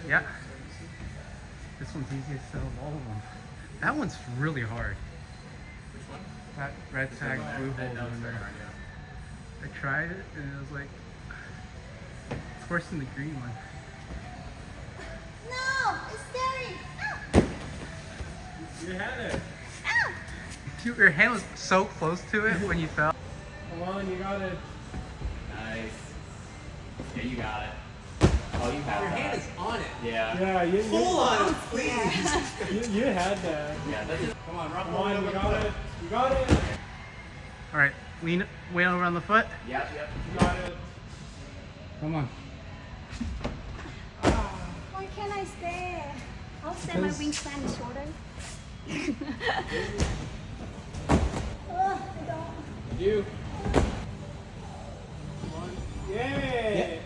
Yeah. This one's easiest of all of them. That one's really hard. Which one? That red tag, blue hole That was in very there. hard, yeah. I tried it and it was like, it's worse than the green one. No, it's scary. You had it. Your hand was so close to it when you fell. Come on, you got it. Nice. Yeah, you got it. Oh, you have Your that. hand is on it. Yeah. Yeah, you Pull on it, please. you had that. Yeah, that's it. Come on, rock Come on, you got it. You got it. All right, lean way over on the foot. Yep, yep. You got it. Come on. Why can't I stay? I'll stay. My wingspan is shorter. I don't. You. Come on. Yay!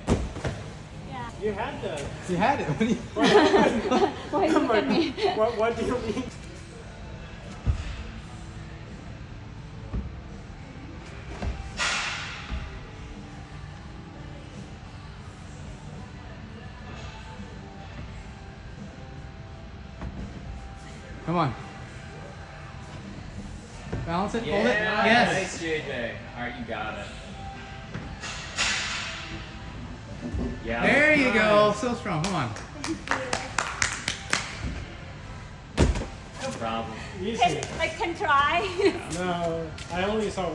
Yeah. You had that. You had it. Why look at me? What do you mean? Come on. Balance it. Yeah, Hold it. Yes. Nice, JJ. All right, you got it. Yeah. There you go. So strong. Come on. No problem. Easy. I can try. No, I only saw